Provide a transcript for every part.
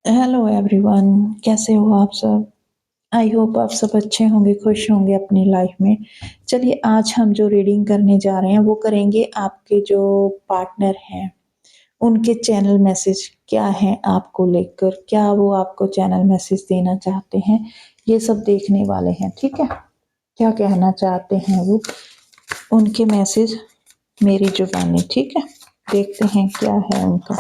Hello everyone, कैसे हो आप सब? आई होप आप सब अच्छे होंगे, खुश होंगे अपनी लाइफ में। चलिए आज हम जो रीडिंग करने जा रहे हैं वो करेंगे आपके जो पार्टनर हैं, उनके चैनल मैसेज क्या हैं आपको लेकर, क्या वो आपको चैनल मैसेज देना चाहते हैं, ये सब देखने वाले हैं, ठीक है? क्या कहना चाहते हैं वो, उनके मैसेज मेरी जुबानी, ठीक है? देखते हैं क्या है उनका।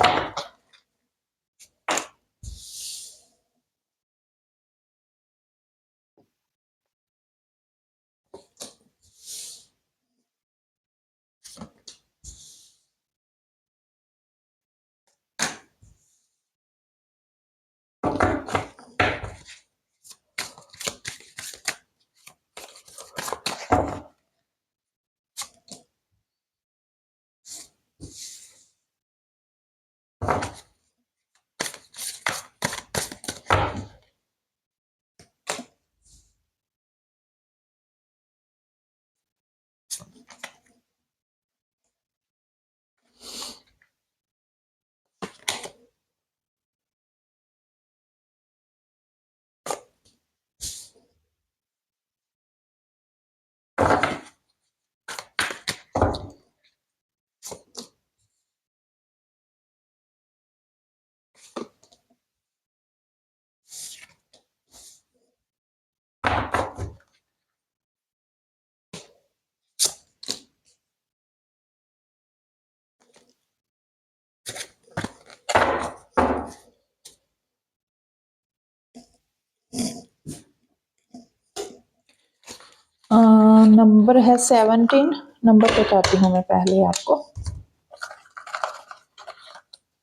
नंबर है 17। नंबर बताती हूँ मैं पहले आपको,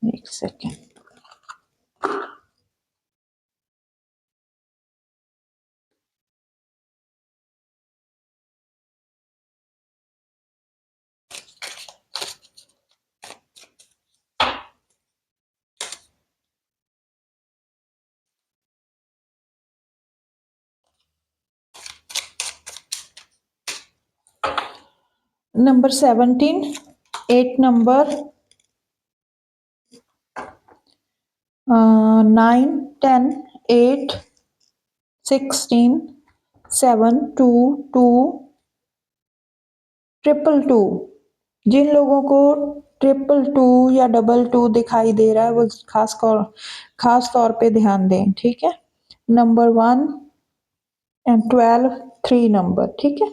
एक सेकेंड। Number 17, 8 number, 9, 10, 8, 16, 7, 2, 2, 222। जिन लोगों को 222 या 22 दिखाई दे रहा है वो खास तौर पे ध्यान दें, ठीक है? नंबर 1 एंड 12, 3 नंबर, ठीक है?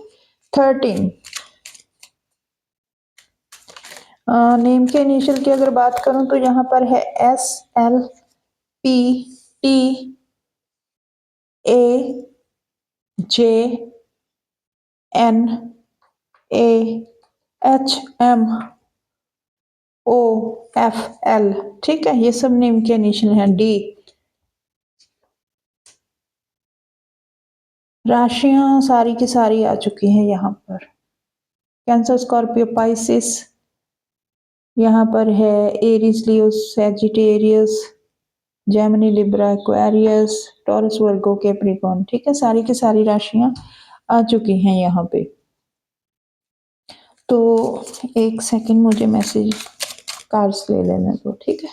13, नेम के इनिशियल की अगर बात करूं तो यहाँ पर है SLPTAJNAHMOFL, ठीक है? ये सब नेम के इनिशियल हैं। डी, राशियां सारी की सारी आ चुकी हैं यहाँ पर। कैंसर, स्कॉर्पियो, पाइसिस, यहाँ पर है Aries, Leo, Sagittarius, Gemini, Libra, Aquarius, Taurus, Virgo, Capricorn, ठीक है? सारी की सारी राशियां आ चुकी हैं यहाँ पे। तो एक सेकंड मुझे मैसेज कार्ड्स ले लेने दो, ठीक है?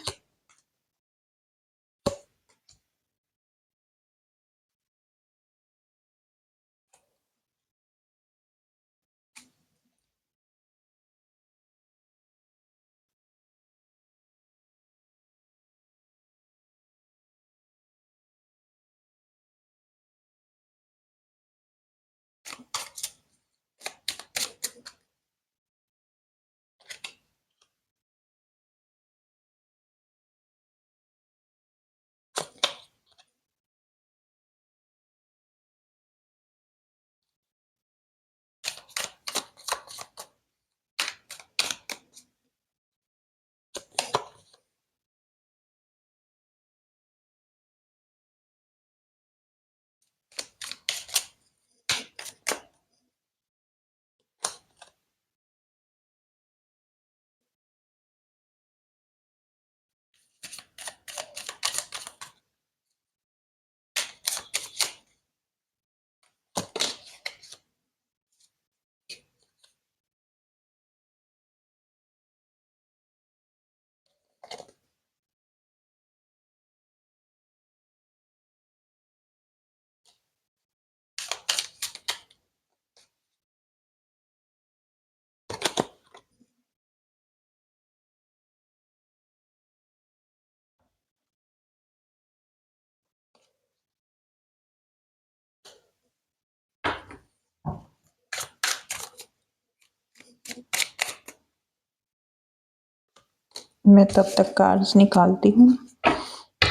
मैं तब तक कार्ड्स निकालती हूँ।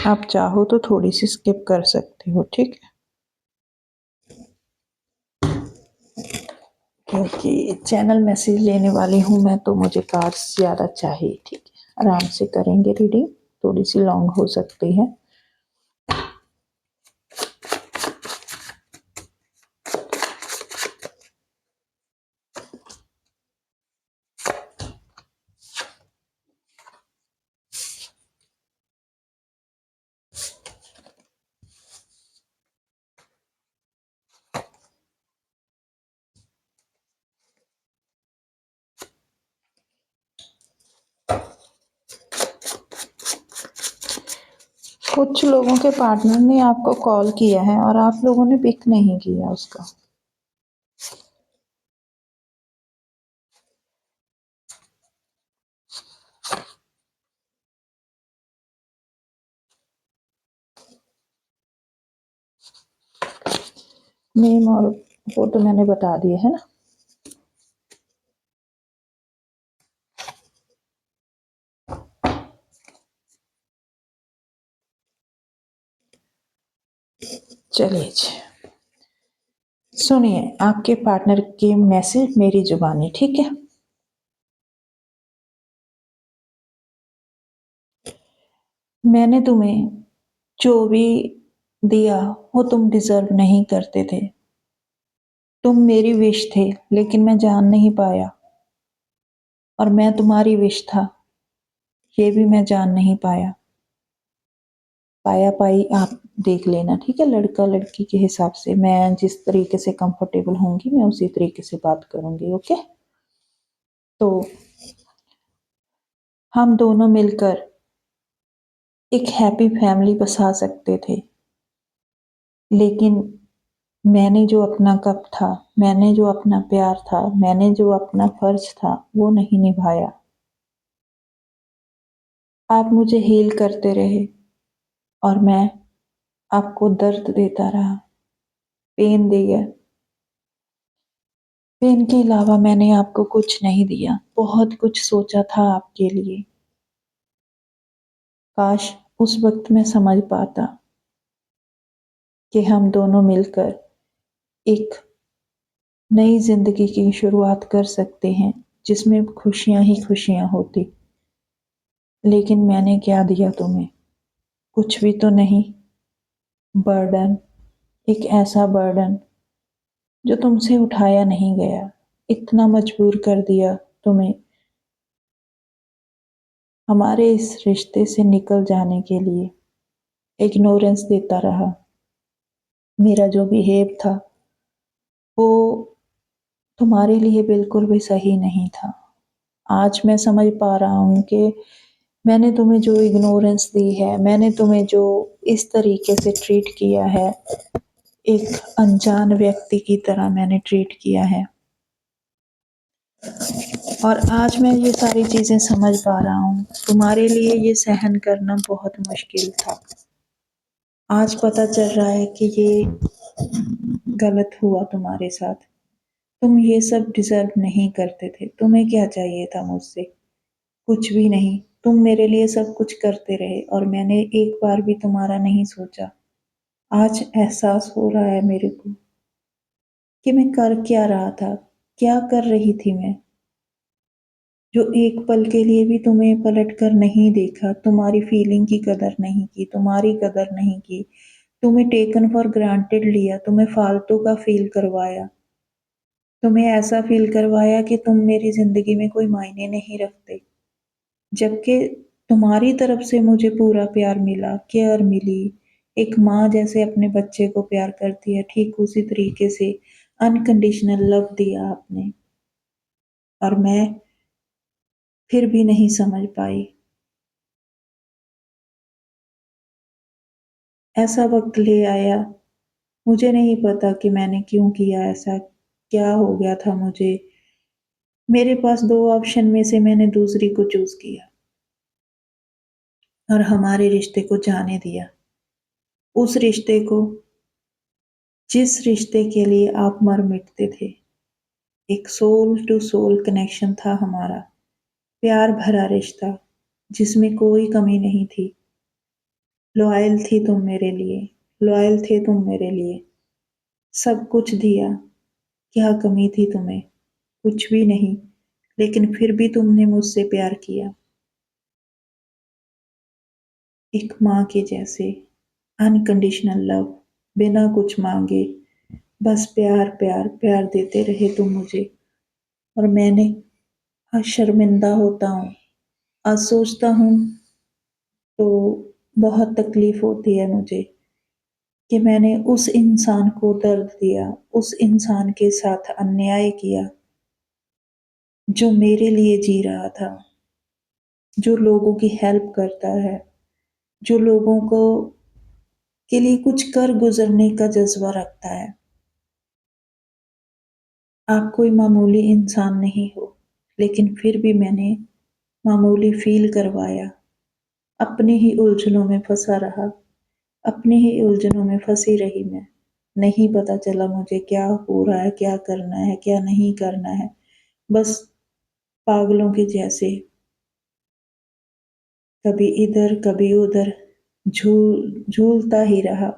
आप चाहो तो थोड़ी सी स्किप कर सकते हो, ठीक है, क्योंकि चैनल मैसेज लेने वाली हूँ मैं, तो मुझे कार्ड्स ज़्यादा चाहिए, ठीक है। आराम से करेंगे रीडिंग, थोड़ी सी लॉन्ग हो सकती है। कुछ लोगों के पार्टनर ने आपको कॉल किया है और आप लोगों ने पिक नहीं किया उसका। नेम और फोटो मैंने बता दिए है ना। चलिए जी, सुनिए आपके पार्टनर के मैसेज मेरी जुबानी, ठीक है। मैंने तुम्हें जो भी दिया वो तुम डिजर्व नहीं करते थे। तुम मेरी विश थे, लेकिन मैं जान नहीं पाया, और मैं तुम्हारी विश था, ये भी मैं जान नहीं पाया। पाया पाई आप देख लेना, ठीक है। लड़का लड़की के हिसाब से, मैं जिस तरीके से कंफर्टेबल होंगी मैं उसी तरीके से बात करूंगी, ओके। तो हम दोनों मिलकर एक हैप्पी फैमिली बसा सकते थे, लेकिन मैंने जो अपना कप था, मैंने जो अपना प्यार था, मैंने जो अपना फर्ज था, वो नहीं निभाया। आप मुझे हील करते रहे और मैं आपको दर्द देता रहा, पेन दिया। पेन के अलावा मैंने आपको कुछ नहीं दिया। बहुत कुछ सोचा था आपके लिए। काश उस वक्त मैं समझ पाता कि हम दोनों मिलकर एक नई जिंदगी की शुरुआत कर सकते हैं, जिसमें खुशियां ही खुशियां होती। लेकिन मैंने क्या दिया तुम्हें? कुछ भी तो नहीं। बर्डन, एक ऐसा बर्डन जो तुमसे उठाया नहीं गया। इतना मजबूर कर दिया तुम्हें हमारे इस रिश्ते से निकल जाने के लिए। इग्नोरेंस देता रहा। मेरा जो बिहेव था वो तुम्हारे लिए बिल्कुल भी सही नहीं था। आज मैं समझ पा रहा हूँ कि मैंने तुम्हें जो इग्नोरेंस दी है, मैंने तुम्हें जो इस तरीके से ट्रीट किया है, एक अनजान व्यक्ति की तरह मैंने ट्रीट किया है, और आज मैं ये सारी चीज़ें समझ पा रहा हूँ। तुम्हारे लिए ये सहन करना बहुत मुश्किल था। आज पता चल रहा है कि ये गलत हुआ तुम्हारे साथ। तुम ये सब डिजर्व नहीं करते थे। तुम्हें क्या चाहिए था मुझसे? कुछ भी नहीं। तुम मेरे लिए सब कुछ करते रहे और मैंने एक बार भी तुम्हारा नहीं सोचा। आज एहसास हो रहा है मेरे को कि मैं कर क्या रहा था, क्या कर रही थी मैं, जो एक पल के लिए भी तुम्हें पलट कर नहीं देखा, तुम्हारी फीलिंग की कदर नहीं की, तुम्हारी कदर नहीं की, तुम्हें टेकन फॉर ग्रांटेड लिया, तुम्हें फालतू का फील करवाया, तुम्हें ऐसा फील करवाया कि तुम मेरी जिंदगी में कोई मायने नहीं रखते। जबकि तुम्हारी तरफ से मुझे पूरा प्यार मिला, केयर मिली। एक माँ जैसे अपने बच्चे को प्यार करती है, ठीक उसी तरीके से अनकंडीशनल लव दिया आपने, और मैं फिर भी नहीं समझ पाई। ऐसा वक्त ले आया, मुझे नहीं पता कि मैंने क्यों किया ऐसा, क्या हो गया था मुझे। मेरे पास दो ऑप्शन में से मैंने दूसरी को चूज किया और हमारे रिश्ते को जाने दिया। उस रिश्ते को, जिस रिश्ते के लिए आप मर मिटते थे। एक सोल टू सोल कनेक्शन था हमारा, प्यार भरा रिश्ता। जिसमें कोई कमी नहीं थी। लॉयल थी तुम मेरे लिए, लॉयल थे तुम मेरे लिए। सब कुछ दिया, क्या कमी थी तुम्हें? कुछ भी नहीं, लेकिन फिर भी तुमने मुझसे प्यार किया। एक माँ के जैसे, अनकंडीशनल लव, बिना कुछ मांगे, बस प्यार प्यार प्यार देते रहे तुम मुझे। और मैंने, आज शर्मिंदा होता हूँ, आज सोचता हूँ तो बहुत तकलीफ होती है मुझे कि मैंने उस इंसान को दर्द दिया, उस इंसान के साथ अन्याय किया जो मेरे लिए जी रहा था, जो लोगों की हेल्प करता है, जो लोगों को के लिए कुछ कर गुजरने का जज्बा रखता है। आप कोई मामूली इंसान नहीं हो, लेकिन फिर भी मैंने मामूली फील करवाया। अपनी ही उलझनों में फंसा रहा, अपनी ही उलझनों में फंसी रही मैं। नहीं पता चला मुझे क्या हो रहा है, क्या करना है, क्या नहीं करना है। बस पागलों के जैसे कभी इधर कभी उधर झूलता ही रहा।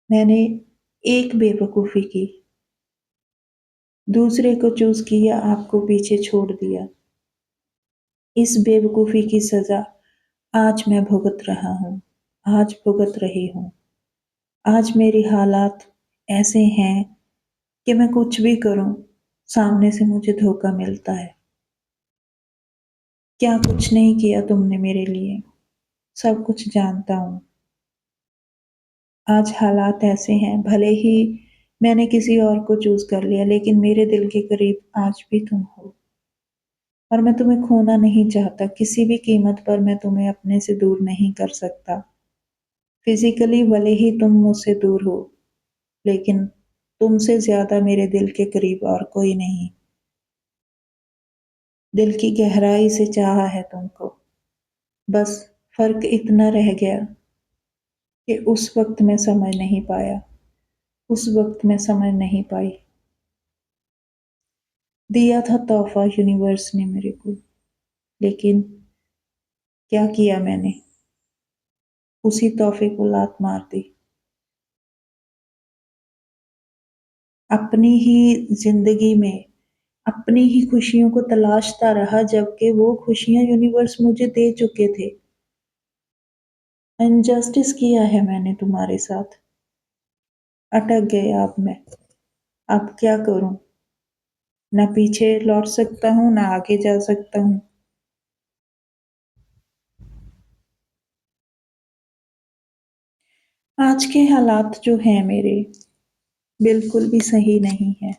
मैंने एक बेवकूफ़ी की, दूसरे को चूज़ किया, आपको पीछे छोड़ दिया। इस बेवकूफ़ी की सज़ा आज मैं भुगत रहा हूँ, आज भुगत रही हूँ। आज मेरी हालात ऐसे हैं कि मैं कुछ भी करूँ, सामने से मुझे धोखा मिलता है। क्या कुछ नहीं किया तुमने मेरे लिए, सब कुछ जानता हूँ। आज हालात ऐसे हैं, भले ही मैंने किसी और को चूज़ कर लिया, लेकिन मेरे दिल के करीब आज भी तुम हो। और मैं तुम्हें खोना नहीं चाहता, किसी भी कीमत पर मैं तुम्हें अपने से दूर नहीं कर सकता। फिज़िकली भले ही तुम मुझसे दूर हो, लेकिन तुमसे ज़्यादा मेरे दिल के करीब और कोई नहीं। दिल की गहराई से चाहा है तुमको, बस फ़र्क इतना रह गया कि उस वक़्त मैं समझ नहीं पाया, उस वक़्त मैं समझ नहीं पाई। दिया था तोहफ़ा यूनिवर्स ने मेरे को, लेकिन क्या किया मैंने? उसी तोहफ़े को लात मार दी। अपनी ही ज़िंदगी में, अपनी ही खुशियों को तलाशता रहा, जबकि वो खुशियाँ यूनिवर्स मुझे दे चुके थे। इनजस्टिस किया है मैंने तुम्हारे साथ। अटक गया अब मैं। अब क्या करूँ? ना पीछे लौट सकता हूँ, ना आगे जा सकता हूँ। आज के हालात जो हैं मेरे, बिल्कुल भी सही नहीं है।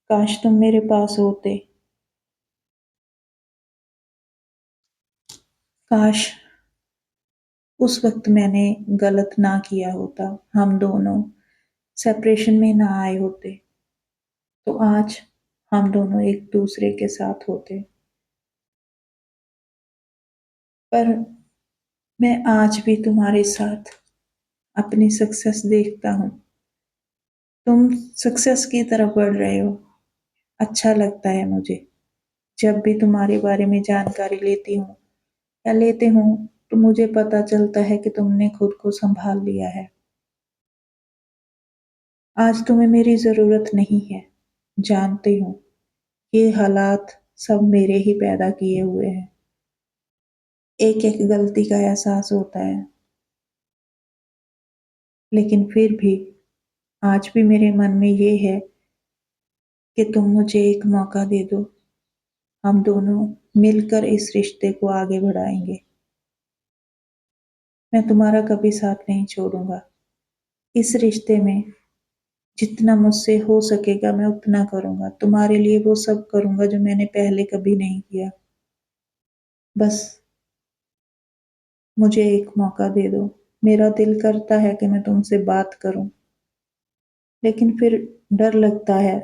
काश तुम मेरे पास होते। काश उस वक़्त मैंने गलत ना किया होता, हम दोनों सेपरेशन में ना आए होते, तो आज हम दोनों एक-दूसरे के साथ होते। पर मैं आज भी तुम्हारे साथ अपनी सक्सेस देखता हूँ। तुम सक्सेस की तरफ बढ़ रहे हो, अच्छा लगता है मुझे। जब भी तुम्हारे बारे में जानकारी लेती हूँ या लेते हूँ, तो मुझे पता चलता है कि तुमने खुद को सँभाल लिया है। आज तुम्हें मेरी ज़रूरत नहीं है, जानती हूँ। ये हालात सब मेरे ही पैदा किए हुए हैं। एक-एक गलती का एहसास होता है, लेकिन फिर भी आज भी मेरे मन में ये है कि तुम मुझे एक मौका दे दो, हम दोनों मिलकर इस रिश्ते को आगे बढ़ाएँगे। मैं तुम्हारा कभी साथ नहीं छोड़ूँगा। इस रिश्ते में जितना मुझसे हो सकेगा मैं उतना करूँगा। तुम्हारे लिए वो सब करूँगा जो मैंने पहले कभी नहीं किया। बस मुझे एक मौका दे दो। मेरा दिल करता है कि मैं तुमसे बात करूँ, लेकिन फिर डर लगता है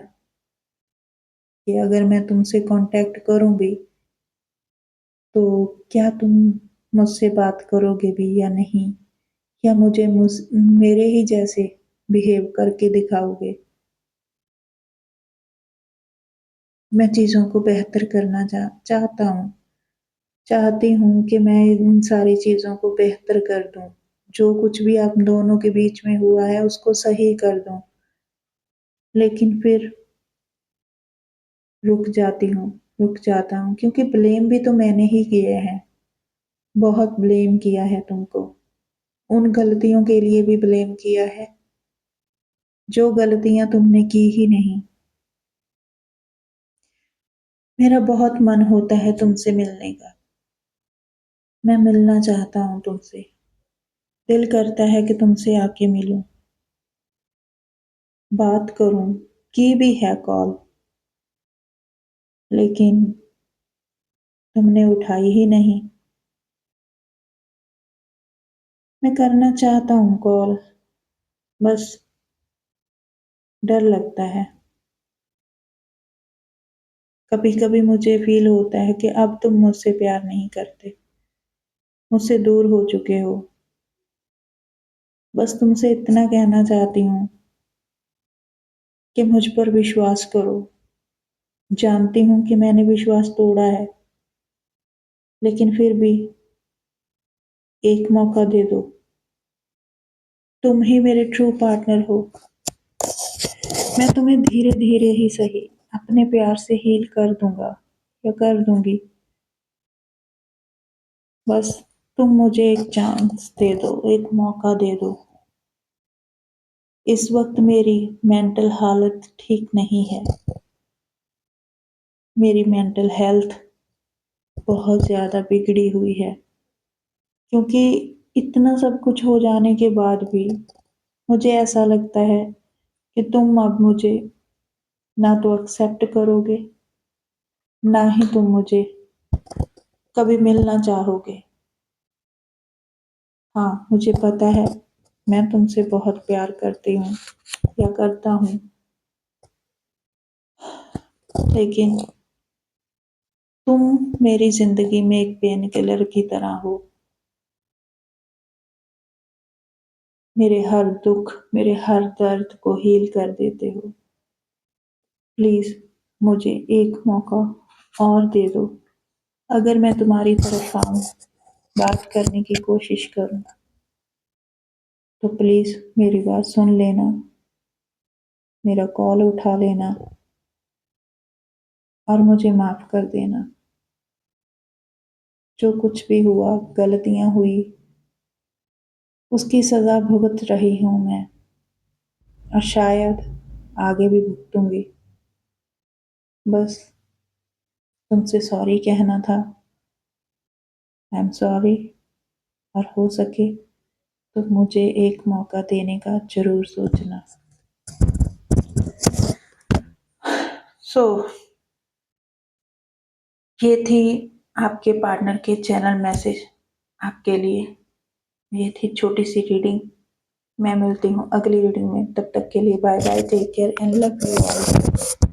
कि अगर मैं तुमसे कॉन्टैक्ट करूँ भी, तो क्या तुम मुझसे बात करोगे भी या नहीं? या मुझे मेरे ही जैसे बिहेव करके दिखाओगे? मैं चीज़ों को बेहतर करना चाहता हूँ, चाहती हूँ कि मैं इन सारी चीज़ों को बेहतर कर दूँ। जो कुछ भी आप दोनों के बीच में हुआ है उसको सही कर दूँ। लेकिन फिर रुक जाती हूँ, रुक जाता हूँ क्योंकि ब्लेम भी तो मैंने ही किए हैं। बहुत ब्लेम किया है तुमको। उन गलतियों के लिए भी ब्लेम किया है, जो गलतियाँ तुमने की ही नहीं। मेरा बहुत मन होता है तुमसे मिलने का। मैं मिलना चाहता हूँ तुमसे। दिल करता है कि तुमसे आके मिलूँ, बात करूँ, की भी है कॉल, लेकिन तुमने उठाई ही नहीं। मैं करना चाहता हूँ कॉल, बस डर लगता है। कभी-कभी मुझे फ़ील होता है कि अब तुम मुझसे प्यार नहीं करते, मुझसे दूर हो चुके हो। बस तुमसे इतना कहना चाहती हूँ कि मुझ पर विश्वास करो। जानती हूँ कि मैंने विश्वास तोड़ा है, लेकिन फिर भी एक मौका दे दो। तुम ही मेरे ट्रू पार्टनर हो। मैं तुम्हें धीरे-धीरे ही सही अपने प्यार से हील कर दूँगा या कर दूँगी। बस तुम मुझे एक चांस दे दो, एक मौका दे दो। इस वक़्त मेरी मेंटल हालत ठीक नहीं है। मेरी मेंटल हेल्थ बहुत ज़्यादा बिगड़ी हुई है, क्योंकि इतना सब कुछ हो जाने के बाद भी मुझे ऐसा लगता है कि तुम अब मुझे ना तो एक्सेप्ट करोगे, ना ही तुम मुझे कभी मिलना चाहोगे। हाँ, मुझे पता है मैं तुमसे बहुत प्यार करती हूँ या करता हूँ, लेकिन तुम मेरी ज़िंदगी में एक पेन किलर की तरह हो। मेरे हर दुःख, मेरे हर दर्द को हील कर देते हो। प्लीज़ मुझे एक मौका और दे दो। अगर मैं तुम्हारी तरफ आऊँ, बात करने की कोशिश करूँ, तो प्लीज़ मेरी बात सुन लेना, मेरा कॉल उठा लेना और मुझे माफ़ कर देना। जो कुछ भी हुआ, गलतियाँ हुई, उसकी सज़ा भुगत रही हूँ मैं और शायद आगे भी भुगतूँगी। बस तुमसे सॉरी कहना था। आई एम सॉरी और हो सके तो मुझे एक मौका देने का ज़रूर सोचना। सो ये थी आपके पार्टनर के चैनल मैसेज आपके लिए। ये थी छोटी-सी रीडिंग। मैं मिलती हूँ अगली रीडिंग में। तब तक के लिए bye bye, take care and love you all.